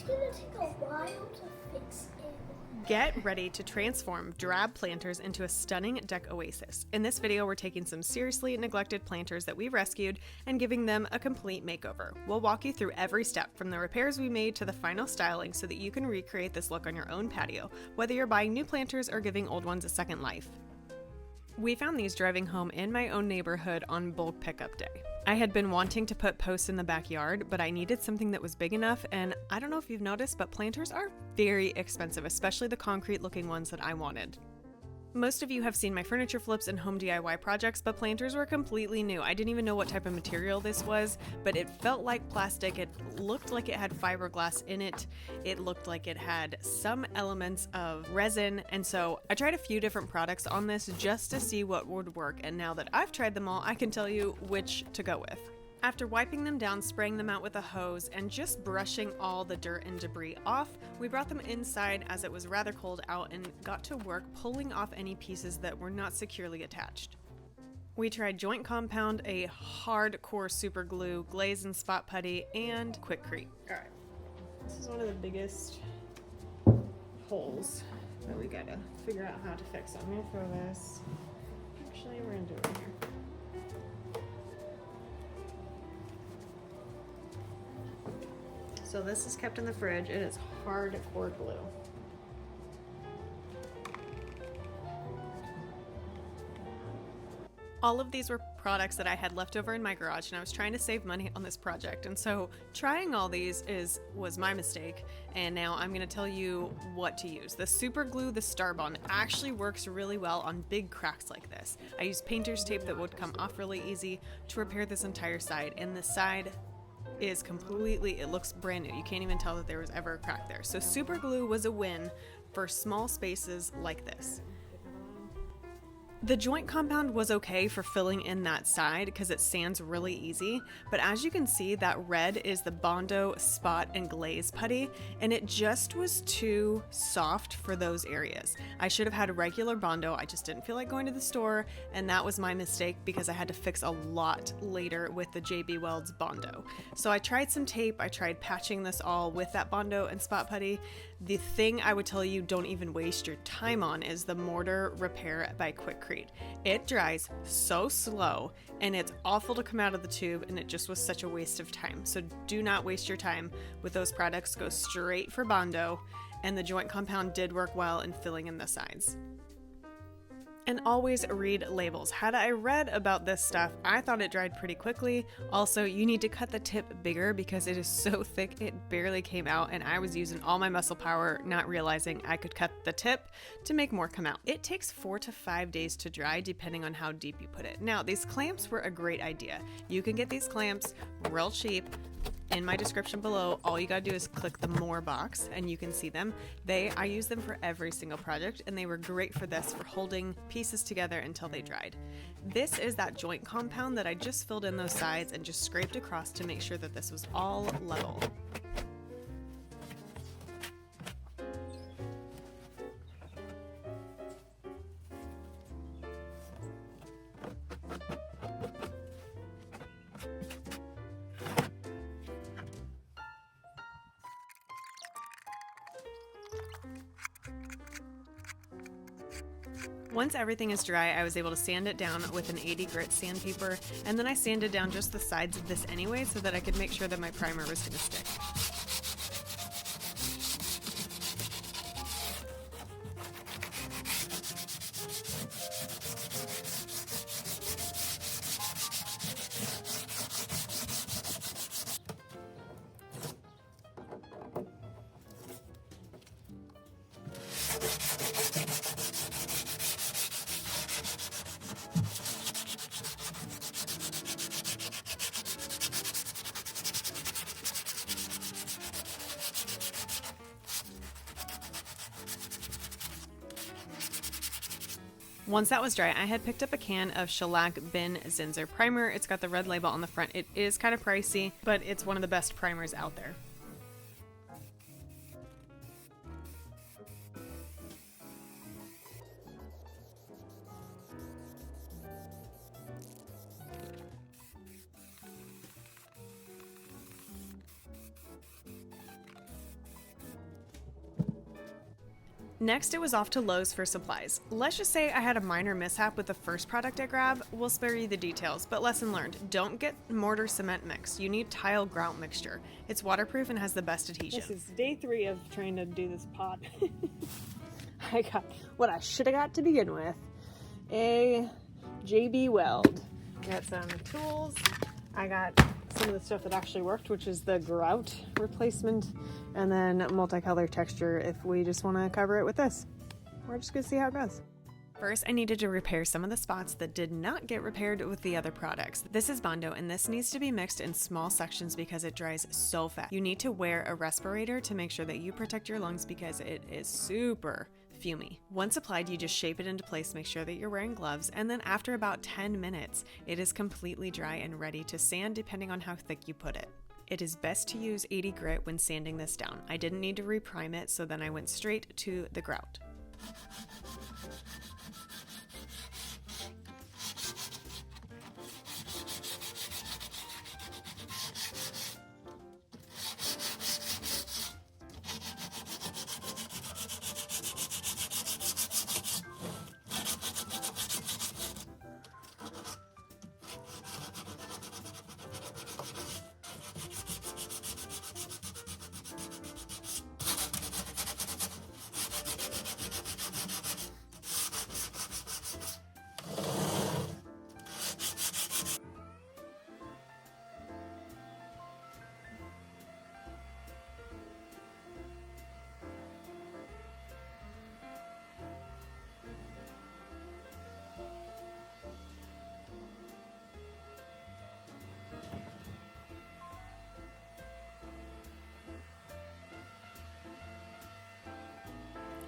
gonna take a while to fix it. Get ready to transform drab planters into a stunning deck oasis. In this video, we're taking some seriously neglected planters that we rescued and giving them a complete makeover. We'll walk you through every step from the repairs we made to the final styling so that you can recreate this look on your own patio, whether you're buying new planters or giving old ones a second life. We found these driving home in my own neighborhood on bulk pickup day. I had been wanting to put posts in the backyard, but I needed something that was big enough, and I don't know if you've noticed, but planters are very expensive, especially the concrete looking ones that I wanted. Most of you have seen my furniture flips and home DIY projects, but planters were completely new. I didn't even know what type of material this was, but it felt like plastic. It looked like it had fiberglass in it. It looked like it had some elements of resin, and so I tried a few different products on this just to see what would work, and now that I've tried them all, I can tell you which to go with. After wiping them down, spraying them out with a hose, and just brushing all the dirt and debris off, we brought them inside as it was rather cold out and got to work pulling off any pieces that were not securely attached. We tried joint compound, a hardcore super glue, glaze and spot putty, and quickcrete. Alright, this is one of the biggest holes that we gotta figure out how to fix. So I'm gonna throw this. Actually, we're gonna do it here. So this is kept in the fridge. It is hardcore glue. All of these were products that I had left over in my garage, and I was trying to save money on this project. And so trying all these was my mistake, and now I'm going to tell you what to use. The super glue, the Star Bond, actually works really well on big cracks like this. I used painter's tape that would come off really easy to repair this entire side, and the side is completely, it looks brand new. You can't even tell that there was ever a crack there. So super glue was a win for small spaces like this. The joint compound was okay for filling in that side because it sands really easy, but as you can see, that red is the Bondo spot and glaze putty, and it just was too soft for those areas. I should have had a regular Bondo, I just didn't feel like going to the store, and that was my mistake because I had to fix a lot later with the JB Weld's Bondo. So I tried some tape, I tried patching this all with that Bondo and spot putty. The thing I would tell you don't even waste your time on is the mortar repair by Quickcrete. It dries so slow and it's awful to come out of the tube, and it just was such a waste of time. So do not waste your time with those products. Go straight for Bondo, and the joint compound did work well in filling in the sides. And always read labels. Had I read about this stuff, I thought it dried pretty quickly. Also, you need to cut the tip bigger because it is so thick it barely came out, and I was using all my muscle power, not realizing I could cut the tip to make more come out. It takes 4 to 5 days to dry depending on how deep you put it. Now, these clamps were a great idea. You can get these clamps real cheap. In my description below, all you gotta do is click the more box and you can see them. I use them for every single project, and they were great for this, for holding pieces together until they dried. This is that joint compound that I just filled in those sides and just scraped across to make sure that this was all level. Once everything is dry, I was able to sand it down with an 80 grit sandpaper, and then I sanded down just the sides of this anyway so that I could make sure that my primer was going to stick. Once that was dry, I had picked up a can of Shellac Bin Zinsser primer. It's got the red label on the front. It is kind of pricey, but it's one of the best primers out there. Next, it was off to Lowe's for supplies. Let's just say I had a minor mishap with the first product I grabbed. We'll spare you the details, but lesson learned. Don't get mortar cement mix. You need tile grout mixture. It's waterproof and has the best adhesion. This is day 3 of trying to do this pot. I got what I should have got to begin with. A JB Weld. Got some tools. I got some of the stuff that actually worked, which is the grout replacement, and then multicolor texture if we just want to cover it with this. We're just going to see how it goes. First, I needed to repair some of the spots that did not get repaired with the other products. This is Bondo, and this needs to be mixed in small sections because it dries so fast. You need to wear a respirator to make sure that you protect your lungs because it is super fumy. Once applied, you just shape it into place, make sure that you're wearing gloves, and then after about 10 minutes, it is completely dry and ready to sand depending on how thick you put it. It is best to use 80 grit when sanding this down. I didn't need to reprime it, so then I went straight to the grout.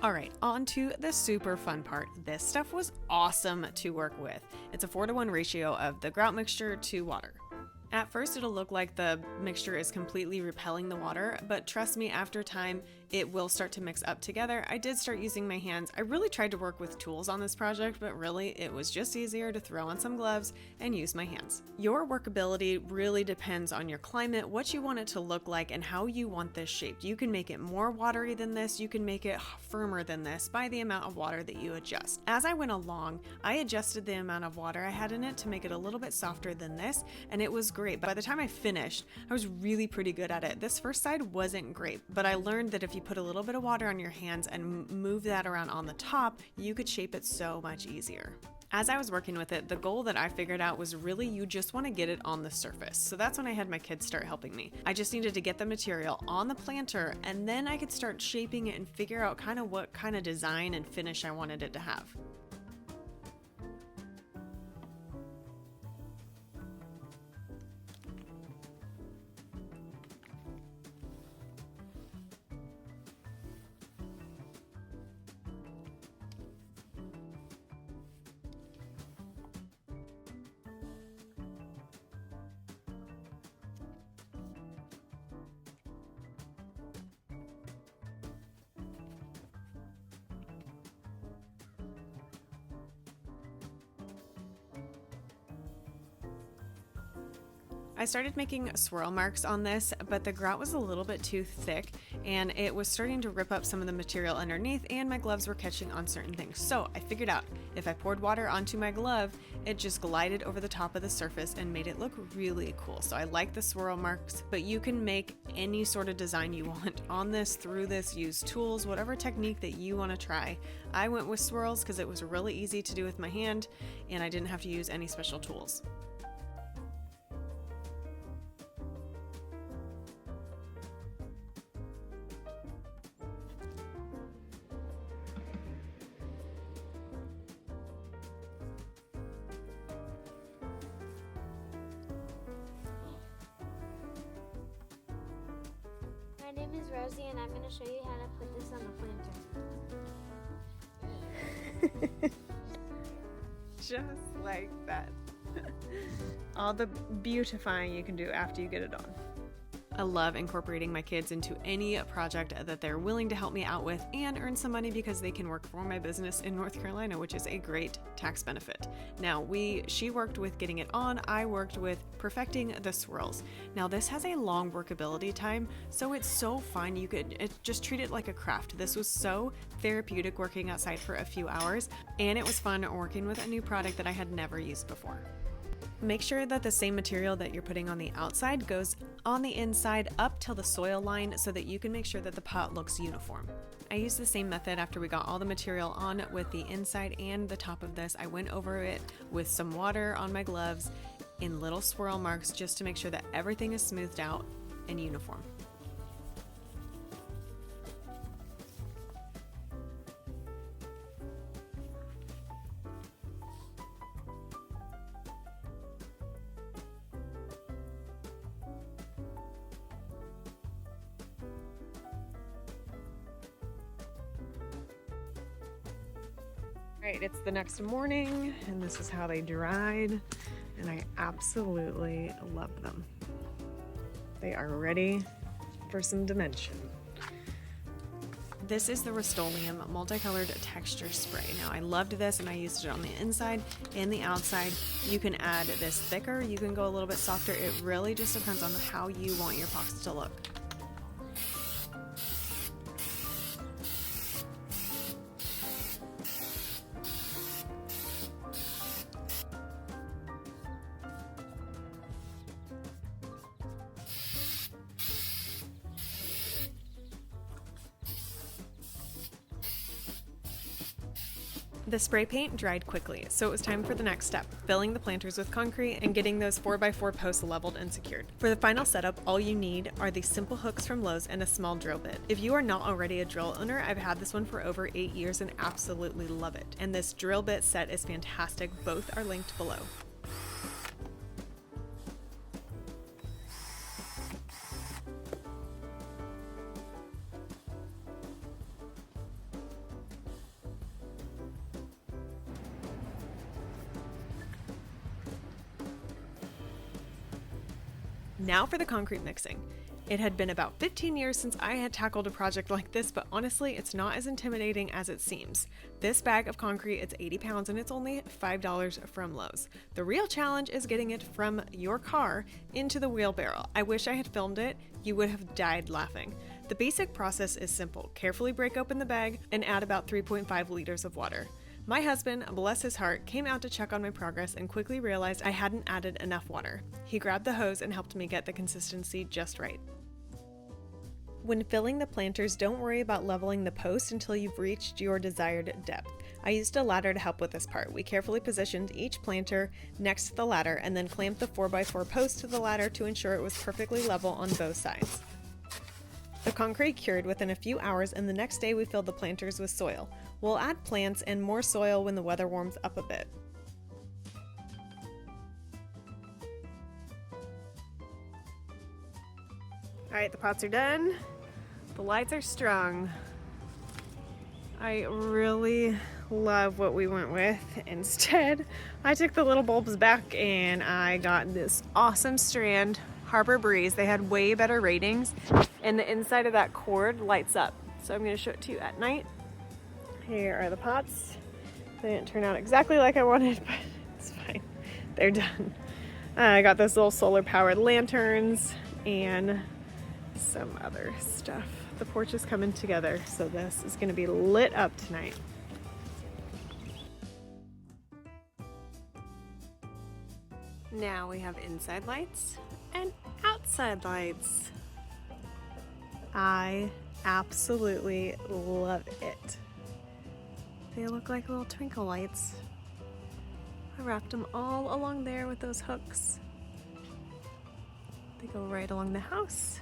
Alright, on to the super fun part. This stuff was awesome to work with. It's a 4-to-1 ratio of the grout mixture to water. At first it'll look like the mixture is completely repelling the water, but trust me, after time it will start to mix up together. I did start using my hands. I really tried to work with tools on this project, but really it was just easier to throw on some gloves and use my hands. Your workability really depends on your climate, what you want it to look like, and how you want this shaped. You can make it more watery than this, you can make it firmer than this by the amount of water that you adjust. As I went along, I adjusted the amount of water I had in it to make it a little bit softer than this, and it was great. By the time I finished, I was really pretty good at it. This first side wasn't great, but I learned that if you put a little bit of water on your hands and move that around on the top, you could shape it so much easier. As I was working with it, the goal that I figured out was really you just want to get it on the surface. So that's when I had my kids start helping me. I just needed to get the material on the planter, and then I could start shaping it and figure out kind of what kind of design and finish I wanted it to have. I started making swirl marks on this, but the grout was a little bit too thick and it was starting to rip up some of the material underneath, and my gloves were catching on certain things. So I figured out if I poured water onto my glove, it just glided over the top of the surface and made it look really cool. So I like the swirl marks, but you can make any sort of design you want on this, through this, use tools, whatever technique that you want to try. I went with swirls because it was really easy to do with my hand and I didn't have to use any special tools. My name is Rosie, and I'm going to show you how to put this on the planter. Just like that. All the beautifying you can do after you get it on. I love incorporating my kids into any project that they're willing to help me out with and earn some money because they can work for my business in North Carolina, which is a great tax benefit. Now, she worked with getting it on, I worked with perfecting the swirls. Now, this has a long workability time, so it's so fun. You could just treat it like a craft. This was so therapeutic working outside for a few hours, and it was fun working with a new product that I had never used before. Make sure that the same material that you're putting on the outside goes on the inside up till the soil line so that you can make sure that the pot looks uniform. I used the same method after we got all the material on with the inside and the top of this. I went over it with some water on my gloves in little swirl marks just to make sure that everything is smoothed out and uniform. Alright, it's the next morning, and this is how they dried, and I absolutely love them. They are ready for some dimension. This is the Rust-Oleum multicolored texture spray. Now, I loved this, and I used it on the inside and the outside. You can add this thicker, you can go a little bit softer. It really just depends on how you want your pots to look. The spray paint dried quickly, so it was time for the next step, filling the planters with concrete and getting those 4x4 posts leveled and secured. For the final setup, all you need are these simple hooks from Lowe's and a small drill bit. If you are not already a drill owner, I've had this one for over 8 years and absolutely love it. And this drill bit set is fantastic. Both are linked below. Now for the concrete mixing. It had been about 15 years since I had tackled a project like this, but honestly, it's not as intimidating as it seems. This bag of concrete, it's 80 pounds and it's only $5 from Lowe's. The real challenge is getting it from your car into the wheelbarrow. I wish I had filmed it. You would have died laughing. The basic process is simple. Carefully break open the bag and add about 3.5 liters of water. My husband, bless his heart, came out to check on my progress and quickly realized I hadn't added enough water. He grabbed the hose and helped me get the consistency just right. When filling the planters, don't worry about leveling the post until you've reached your desired depth. I used a ladder to help with this part. We carefully positioned each planter next to the ladder and then clamped the 4x4 post to the ladder to ensure it was perfectly level on both sides. The concrete cured within a few hours, and the next day we filled the planters with soil. We'll add plants and more soil when the weather warms up a bit. Alright, the pots are done. The lights are strung. I really love what we went with. Instead, I took the little bulbs back and I got this awesome strand, Harbor Breeze. They had way better ratings, and the inside of that cord lights up. So I'm going to show it to you at night. Here are the pots. They didn't turn out exactly like I wanted, but it's fine. They're done. I got those little solar powered lanterns and some other stuff. The porch is coming together, so this is going to be lit up tonight. Now we have inside lights and outside lights. I absolutely love it. They look like little twinkle lights. I wrapped them all along there with those hooks. They go right along the house.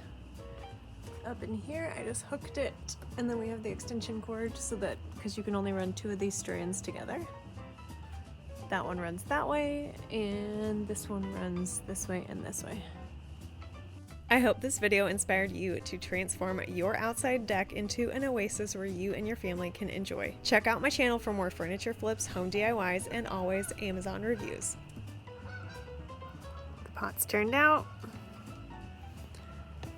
Up in here, I just hooked it, and then we have the extension cord so that, because you can only run 2 of these strands together. That one runs that way, and this one runs this way and this way. I hope this video inspired you to transform your outside deck into an oasis where you and your family can enjoy. Check out my channel for more furniture flips, home DIYs, and always Amazon reviews. The pot's turned out.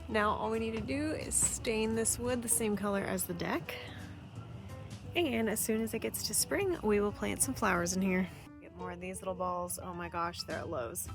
Now all we need to do is stain this wood the same color as the deck. And as soon as it gets to spring, we will plant some flowers in here. Get more of these little balls. Oh my gosh, they're at Lowe's.